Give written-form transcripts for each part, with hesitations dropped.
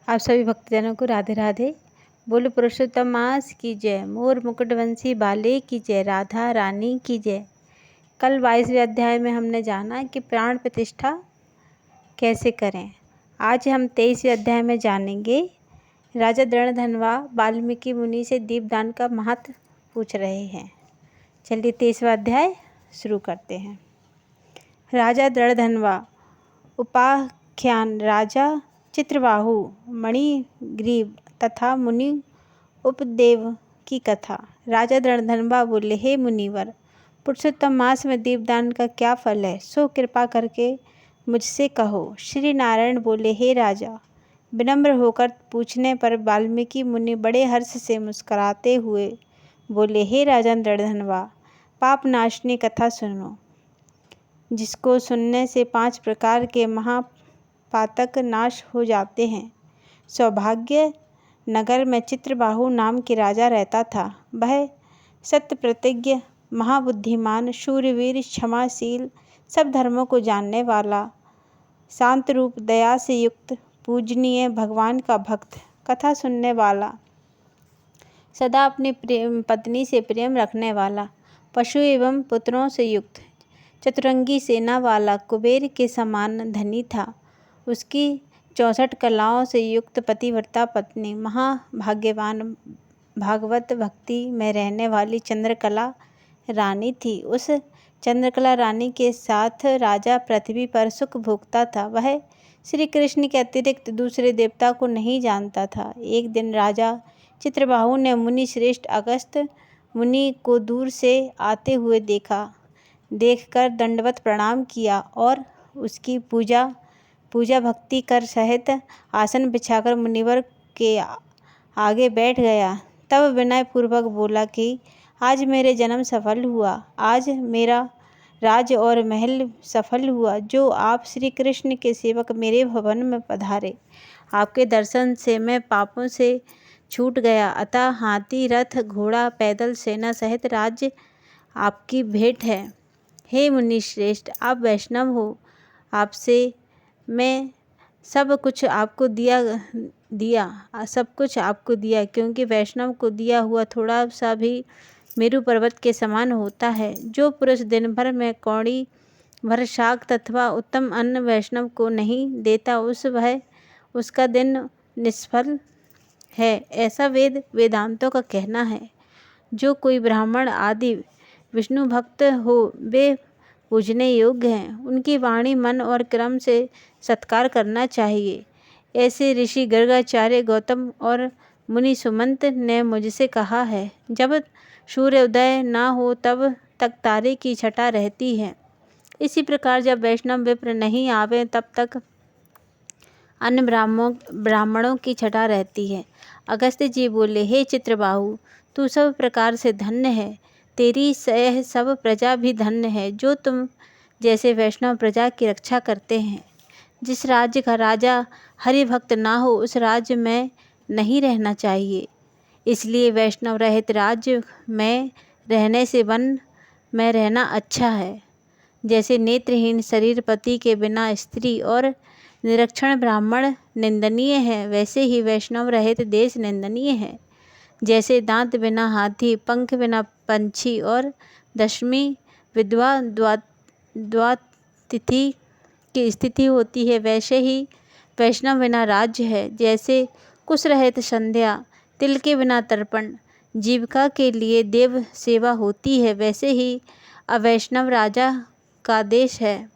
आप सभी भक्तजनों को राधे राधे। बोलो पुरुषोत्तम मास की जय, मोर मुकुटवंशी बाले की जय, राधा रानी की जय। कल 22वें अध्याय में हमने जाना कि प्राण प्रतिष्ठा कैसे करें। आज हम 23वें अध्याय में जानेंगे। राजा दृढ़धनवा वाल्मीकि मुनि से दीपदान का महत्व पूछ रहे हैं। चलिए 23वां अध्याय शुरू करते हैं। राजा दृढ़धनवा उपाख्यान राजा चित्रबाहु मणिग्रीव तथा मुनि उपदेव की कथा। राजा दृढ़धनवा बोले, हे मुनिवर, पुरुषोत्तम मास में दीपदान का क्या फल है, सो कृपा करके मुझसे कहो। श्री नारायण बोले, हे राजा, विनम्र होकर पूछने पर वाल्मीकि मुनि बड़े हर्ष से मुस्कुराते हुए बोले, हे राजा दृढ़धनवा, पाप नाशनी कथा सुनो, जिसको सुनने से 5 प्रकार के महापातक नाश हो जाते हैं। सौभाग्य नगर में चित्रबाहु नाम के राजा रहता था। वह सत्य प्रतिज्ञ, महाबुद्धिमान, शूरवीर, क्षमाशील, सब धर्मों को जानने वाला, शांत रूप, दया से युक्त, पूजनीय, भगवान का भक्त, कथा सुनने वाला, सदा अपनी पत्नी से प्रेम रखने वाला, पशु एवं पुत्रों से युक्त, चतुरंगी सेना वाला, कुबेर के समान धनी था। उसकी 64 कलाओं से युक्त पतिव्रता पत्नी, महाभाग्यवान, भागवत भक्ति में रहने वाली चंद्रकला रानी थी। उस चंद्रकला रानी के साथ राजा पृथ्वी पर सुख भोगता था। वह श्री कृष्ण के अतिरिक्त दूसरे देवता को नहीं जानता था। एक दिन राजा चित्रबाहु ने मुनि श्रेष्ठ अगस्त्य मुनि को दूर से आते हुए देखकर दंडवत प्रणाम किया और उसकी पूजा भक्ति कर सहित आसन बिछाकर मुनिवर के आगे बैठ गया। तब विनय पूर्वक बोला कि आज मेरे जन्म सफल हुआ, आज मेरा राज्य और महल सफल हुआ, जो आप श्री कृष्ण के सेवक मेरे भवन में पधारे। आपके दर्शन से मैं पापों से छूट गया, अतः हाथी, रथ, घोड़ा, पैदल सेना सहित राज्य आपकी भेंट है। हे मुनि श्रेष्ठ, आप वैष्णव हो, आपसे मैं सब कुछ आपको दिया, क्योंकि वैष्णव को दिया हुआ थोड़ा सा भी मेरु पर्वत के समान होता है। जो पुरुष दिन भर में कौड़ी भर शाक तथा उत्तम अन्न वैष्णव को नहीं देता, उसका दिन निष्फल है, ऐसा वेदांतों का कहना है। जो कोई ब्राह्मण आदि विष्णु भक्त हो, वे पूजने योग्य हैं। उनकी वाणी, मन और क्रम से सत्कार करना चाहिए। ऐसे ऋषि गर्गाचार्य, गौतम और मुनि सुमंत ने मुझसे कहा है। जब सूर्योदय न हो तब तक तारे की छटा रहती है। इसी प्रकार जब वैष्णव विप्र नहीं आवे तब तक अन्य ब्राह्मणों की छटा रहती है। अगस्त्य जी बोले, हे चित्रबाहु, तू सब प्रकार से धन्य है, तेरी सह सब प्रजा भी धन्य है, जो तुम जैसे वैष्णव प्रजा की रक्षा करते हैं। जिस राज्य का राजा हरि भक्त ना हो, उस राज्य में नहीं रहना चाहिए। इसलिए वैष्णव रहित राज्य में रहने से वन में रहना अच्छा है। जैसे नेत्रहीन शरीर पति के बिना स्त्री और निरक्षण ब्राह्मण निंदनीय है, वैसे ही वैष्णव रहित देश निंदनीय है। जैसे दांत बिना हाथी, पंख बिना पंछी और दशमी विधवा द्वातिथि की स्थिति होती है, वैसे ही वैष्णव बिना राज्य है। जैसे कुश रहित संध्या, तिल के बिना तर्पण, जीविका के लिए देव सेवा होती है, वैसे ही अवैष्णव राजा का देश है।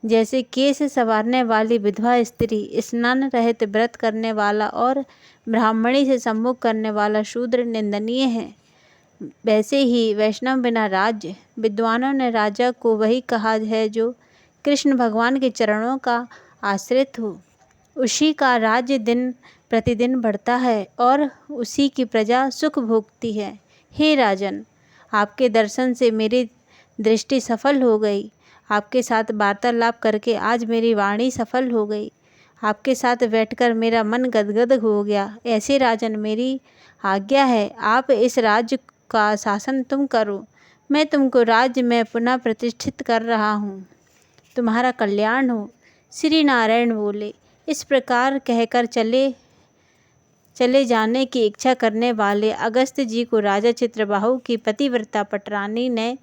जैसे केश संवारने वाली विधवा स्त्री, स्नान रहित व्रत करने वाला और ब्राह्मणी से सम्मुख करने वाला शूद्र निंदनीय है, वैसे ही वैष्णव बिना राज्य। विद्वानों ने राजा को वही कहा है जो कृष्ण भगवान के चरणों का आश्रित हो। उसी का राज्य दिन प्रतिदिन बढ़ता है और उसी की प्रजा सुख भोगती है। हे राजन, आपके दर्शन से मेरी दृष्टि सफल हो गई। आपके साथ वार्तालाप करके आज मेरी वाणी सफल हो गई। आपके साथ बैठकर मेरा मन गदगद हो गया। ऐसे राजन, मेरी आज्ञा है, आप इस राज्य का शासन तुम करो। मैं तुमको राज्य में पुनः प्रतिष्ठित कर रहा हूँ। तुम्हारा कल्याण हो। श्री नारायण बोले। इस प्रकार कहकर चले चले जाने की इच्छा करने वाले अगस्त जी को राजा चित्रबाहु की पतिव्रता पटरानी ने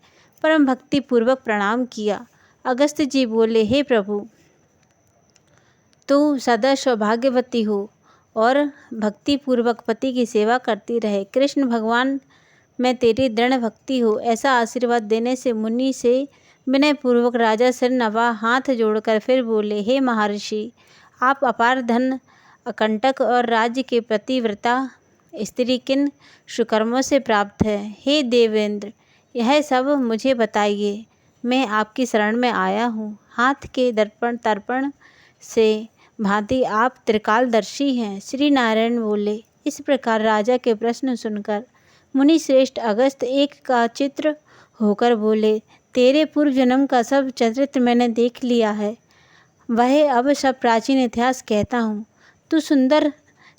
परम भक्ति पूर्वक प्रणाम किया। अगस्त जी बोले, हे प्रभु, तू सदा सौभाग्यवती हो और भक्ति पूर्वक पति की सेवा करती रहे। कृष्ण भगवान में तेरी दृढ़ भक्ति हो, ऐसा आशीर्वाद देने से मुनि से विनय पूर्वक राजा सिर नवा हाथ जोड़कर फिर बोले, हे महर्षि, आप अपार धन, अकंटक और राज्य के प्रतिव्रता स्त्री किन सुकर्मों से प्राप्त है? हे देवेंद्र, यह सब मुझे बताइए, मैं आपकी शरण में आया हूँ। हाथ के दर्पण तर्पण से भांति आप त्रिकालदर्शी हैं। श्री नारायण बोले। इस प्रकार राजा के प्रश्न सुनकर मुनि श्रेष्ठ अगस्त एक का चित्र होकर बोले, तेरे पूर्व जन्म का सब चरित्र मैंने देख लिया है, वह अब सब प्राचीन इतिहास कहता हूँ। तू सुंदर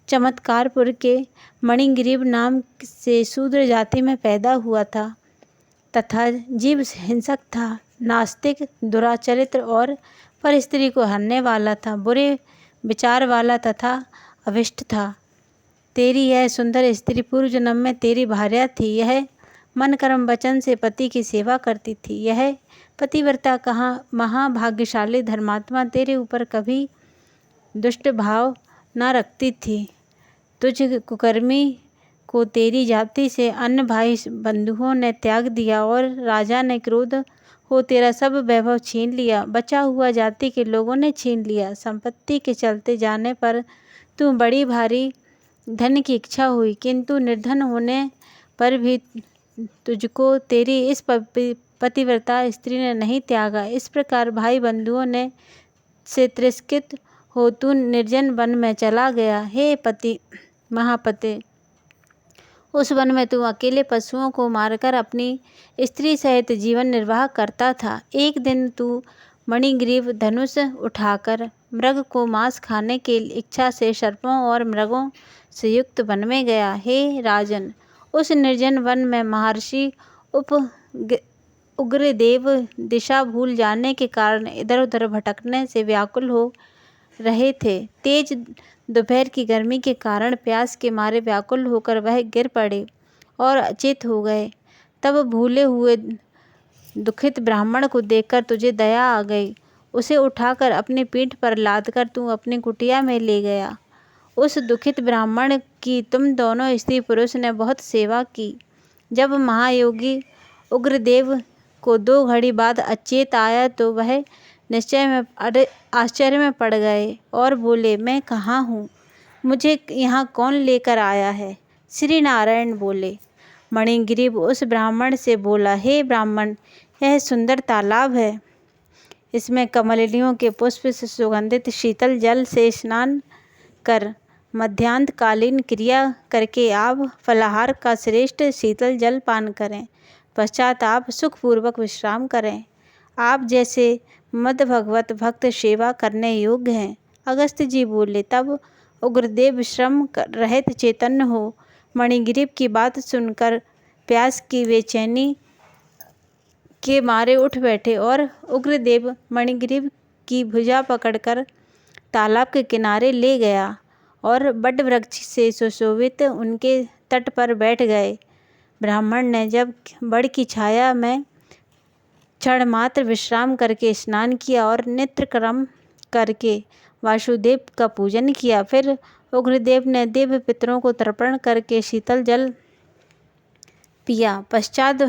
चमत्कारपुर के मणिग्रीव नाम से शूद्र जाति में पैदा हुआ था तथा जीव हिंसक था, नास्तिक, दुराचरित्र और पर स्त्री को हरने वाला था, बुरे विचार वाला तथा अभिष्ट था। तेरी यह सुंदर स्त्री पूर्व जन्म में तेरी भार्या थी। यह मन कर्म वचन से पति की सेवा करती थी। यह पतिव्रता कहाँ महाभाग्यशाली धर्मात्मा तेरे ऊपर कभी दुष्ट भाव न रखती थी। तुझ कुकर्मी को तेरी जाति से अन्य भाई बंधुओं ने त्याग दिया और राजा ने क्रोध हो तेरा सब वैभव छीन लिया। बचा हुआ जाति के लोगों ने छीन लिया। संपत्ति के चलते जाने पर तू बड़ी भारी धन की इच्छा हुई, किंतु निर्धन होने पर भी तुझको तेरी इस पतिव्रता स्त्री ने नहीं त्यागा। इस प्रकार भाई बंधुओं ने से तिरस्कृत हो तू निर्जन वन में चला गया। हे पति महापते, उस वन में तू अकेले पशुओं को मारकर अपनी स्त्री सहित जीवन निर्वाह करता था। एक दिन तू मणिग्रीव धनुष उठाकर मृग को मांस खाने की इच्छा से सर्पों और मृगों से युक्त वन में गया। हे राजन, उस निर्जन वन में महर्षि उग्रदेव दिशा भूल जाने के कारण इधर उधर भटकने से व्याकुल हो रहे थे। तेज दोपहर की गर्मी के कारण प्यास के मारे व्याकुल होकर वह गिर पड़े और अचेत हो गए। तब भूले हुए दुखित ब्राह्मण को देखकर तुझे दया आ गई। उसे उठाकर अपनी पीठ पर लादकर तू अपनी कुटिया में ले गया। उस दुखित ब्राह्मण की तुम दोनों स्त्री पुरुष ने बहुत सेवा की। जब महायोगी उग्रदेव को 2 घड़ी बाद अचेत आया तो वह आश्चर्य में पड़ गए और बोले, मैं कहाँ हूँ? मुझे यहाँ कौन लेकर आया है? श्री नारायण बोले। मणिग्रीव उस ब्राह्मण से बोला, हे ब्राह्मण, यह सुंदर तालाब है। इसमें कमलिनियों के पुष्प से सुगंधित शीतल जल से स्नान कर मध्याह्नकालीन क्रिया करके आप फलाहार का श्रेष्ठ शीतल जल पान करें। पश्चात आप सुखपूर्वक विश्राम करें। आप जैसे मद भगवत भक्त सेवा करने योग्य हैं। अगस्त जी बोले। तब उग्रदेव श्रम रहित चैतन्य हो मणिग्रीव की बात सुनकर प्यास की बेचैनी के मारे उठ बैठे और उग्रदेव मणिग्रीव की भुजा पकड़कर तालाब के किनारे ले गया और बट वृक्ष से सुशोभित उनके तट पर बैठ गए। ब्राह्मण ने जब बड़ की छाया में क्षण मात्र विश्राम करके स्नान किया और नित्य कर्म करके वासुदेव का पूजन किया, फिर उग्रदेव ने दिव्य पितरों को तर्पण करके शीतल जल पिया। पश्चात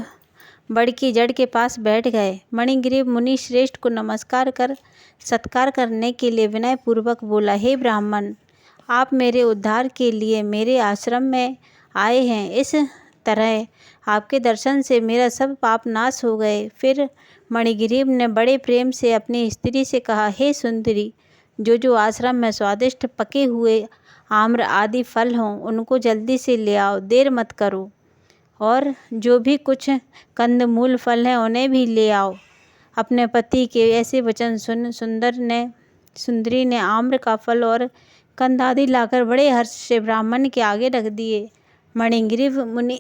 बड़ की जड़ के पास बैठ गए। मणिग्रीव मुनि श्रेष्ठ को नमस्कार कर सत्कार करने के लिए विनय पूर्वक बोला, हे ब्राह्मण, आप मेरे उद्धार के लिए मेरे आश्रम में आए हैं। इस तरह आपके दर्शन से मेरा सब पाप नाश हो गए। फिर मणिग्रीव ने बड़े प्रेम से अपनी स्त्री से कहा, हे सुंदरी, जो आश्रम में स्वादिष्ट पके हुए आम्र आदि फल हों उनको जल्दी से ले आओ, देर मत करो। और जो भी कुछ कंदमूल फल हैं उन्हें भी ले आओ। अपने पति के ऐसे वचन सुन सुंदरी ने आम्र का फल और कंद आदि लाकर बड़े हर्ष से ब्राह्मण के आगे रख दिए। मणिग्रीव मुनि